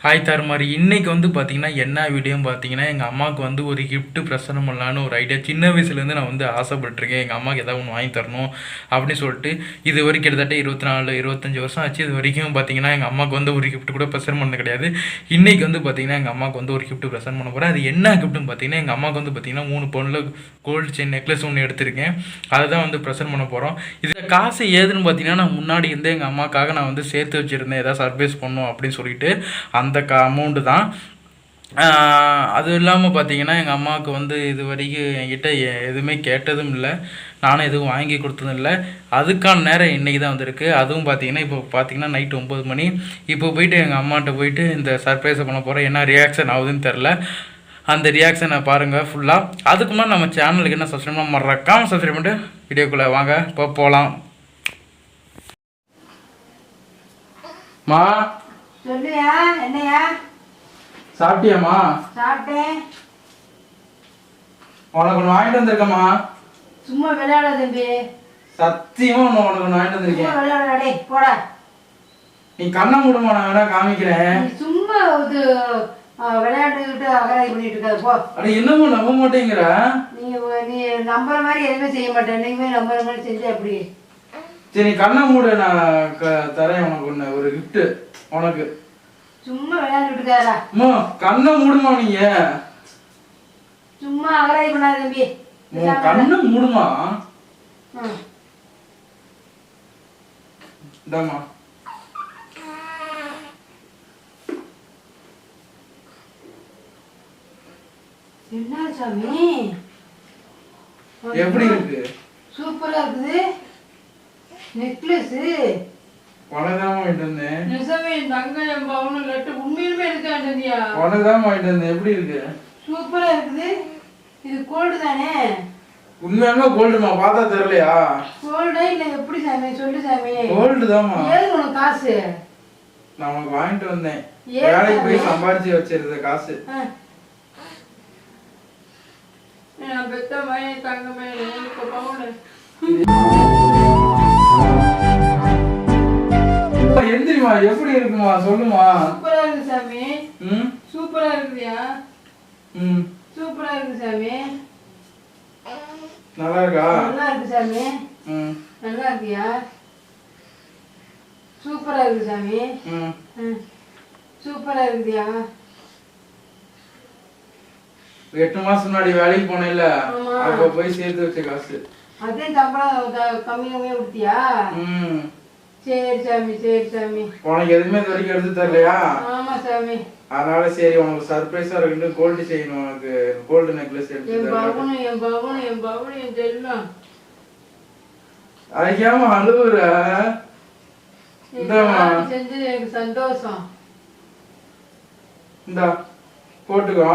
Hi தருமாரி இன்னைக்கு வந்து பார்த்தீங்கன்னா என்ன வீடியோன்னு பார்த்தீங்கன்னா எங்கள் அம்மாவுக்கு வந்து ஒரு gift பிரசன்னம் பண்ணலான்னு ஒரு ஐடியா சின்ன வயசுலேருந்து நான் வந்து ஆசைப்பட்டிருக்கேன் எங்கள் அம்மாவுக்கு ஏதாவது ஒன்று வாங்கி தரணும் அப்படின்னு சொல்லிட்டு இது வரைக்கும் கிட்டத்தட்ட 24 25 வருஷம் ஆச்சு. இது வரைக்கும் பார்த்தீங்கன்னா எங்கள் அம்மாவுக்கு வந்து ஒரு gift கூட ப்ரெசென்ட் பண்ணது கிடையாது. இன்னைக்கு வந்து பார்த்தீங்கன்னா எங்கள் அம்மாவுக்கு வந்து ஒரு gift ப்ரெசென்ட் பண்ண போகிறேன். அது என்ன கிஃப்ட்னு பார்த்தீங்கன்னா எங்கள் அம்மாவுக்கு வந்து பார்த்தீங்கன்னா 3 பவுனில் கோல்டு செயின் நெக்லஸ் ஒன்று எடுத்திருக்கேன். அதை தான் வந்து ப்ரெசென்ட் பண்ண போகிறோம். இதில் காசு ஏதுன்னு பார்த்தீங்கன்னா நான் முன்னாடி இருந்தே எங்கள் அம்மாவுக்காக நான் வந்து சேர்த்து வச்சுருந்தேன் ஏதாவது சர்ப்ரைஸ் பண்ணணும் அப்படின்னு சொல்லிட்டு அந்த அமௌண்ட்டு தான். அதுவும் இல்லாமல் பார்த்தீங்கன்னா எங்கள் அம்மாவுக்கு வந்து இது வரைக்கும் என்கிட்ட எதுவுமே கேட்டதும் இல்லை, நானும் எதுவும் வாங்கி கொடுத்ததும் இல்லை. அதுக்கான நேரம் இன்றைக்கி தான் வந்திருக்கு. அதுவும் பார்த்தீங்கன்னா இப்போ பார்த்தீங்கன்னா நைட்டு 9 மணி. இப்போ போயிட்டு எங்கள் அம்மாட்ட போயிட்டு இந்த சர்ப்ரைஸை பண்ண போகிறேன். என்ன ரியாக்ஷன் ஆகுதுன்னு தெரில. அந்த ரியாக்ஷனை பாருங்கள் ஃபுல்லாக. அதுக்கு முன்னாடி நம்ம சேனலுக்கு என்ன சப்ஸ்கிரைப் பண்ண மறக்காம சப்ஸ்கிரைப் பண்ணிட்டு வீடியோக்குள்ளே வாங்க இப்போ போகலாம். மா சொல்லுயா, என்னையா? சாப்பிட்டியாம்மா? சாப்பிட்டேன். உனக்கு ஒன்று வாங்கிட்டு வந்திருக்கம்மா. சும்மா விளையாட தம்பி. சத்தியமா உனக்கு ஒன்று வாங்கிட்டு வந்திருக்கேன். சும்மா விளையாடே போடா. நீ கண்ணை மூடுமா, நான் வேணா காமிக்கிறேன். நீ சும்மா இது விளையாண்டுக்கிட்டு அகராதி பண்ணிட்டு இருக்காது போ. அட என்னமோ நம்ப மாட்டேங்கிற. நீ நம்புற மாதிரி எதுவுமே செய்ய மாட்டேன். என்னைக்குமே நம்புற மாதிரி செஞ்சு அப்படி. சரி நீ கண்ணை மூடு, நான் தரேன் உனக்கு ஒன்று ஒரு கிஃப்ட் உனக்கு. சும்மா விளையாண்டுட்டு இருக்காரா? அம்மா கண்ணை மூடுமா, நீங்க சும்மா அகராதி பண்ணாத தம்பி. கண்ணை மூடுமா. இந்தாம்மா. என்ன சாமி எப்படி இருக்கு? சூப்பரா இருக்குது. நெக்லஸ் உனக்குதான் வாங்கிட்டு வந்தேன். நிஜமே தங்கம் பவுன் லட்டு உண்மையிலுமே இருக்காண்டியா? உனக்குதான் வாங்கிட்டு வந்தேன். எப்படி இருக்கு? சூப்பரா இருக்குது. இது கோல்டு தானே? உண்மையாலுமே கோல்டுமா, பார்த்தா தெரியலையா? கோல்டா இல்ல எப்படி சாமி? சொல்லு சாமி. கோல்டு தான்மா. ஏது உனக்கு காசு? நான் உனக்கு வாங்கிட்டு வந்தேன். வேலைக்கு போய் சம்பாதிச்சு வச்சிருந்த காசு. நான் பெத்த மயன் தங்க மயன் இப்ப பவுன். எந்திரிமா, எப்படி இருக்குமா சொல்லுமா. சூப்பரா இருக்கு சாமி. சூப்பரா இருக்குதியா? சூப்பரா இருக்கு சாமி. நல்லா இருக்கா? நல்லா இருக்கு சாமி. நல்லா இருக்கியா? சூப்பரா இருக்கு சாமி. சூப்பரா இருக்குதியா? 8 மாசம் முன்னாடி வேலைக்கு போனேன்ல, அப்ப போய் சேர்த்து வச்ச காசு. அதே சம்பளம் கம்மியா கொடுத்தியா? சரி சாமி, சரி சாமி. உனக்கு எதுவுமே இது வரைக்கும் எடுத்து தரலையா? ஆமா சாமி. அதனால சரி உனக்கு சர்ப்ரைஸா இருக்கு, கோல்டு செயின், உனக்கு கோல்டு நெக்லஸ் எடுத்து என் பவுன் என் செல்லம். ஐயாம அழுவுற. செஞ்சது எனக்கு சந்தோஷம். இந்தா போட்டுக்கோ,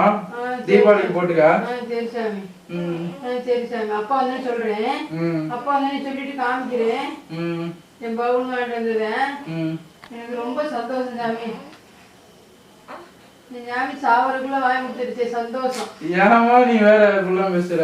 தீபாவளிக்கு போட்டுக்க. சரி சாமி. சரி சாமி. அப்பா வந்து சொல்றேன். அப்பா வந்து சொல்லிட்டு காமிக்கிறேன். என் பவுன் வாங்கிட்டு வந்ததேன். எனக்கு ரொம்ப சந்தோஷம் சாமி. நீ சாமி சாவருக்குள்ள வாங்கி கொடுத்துருச்சு சந்தோஷம். ஏமா நீ வேற பேசுற?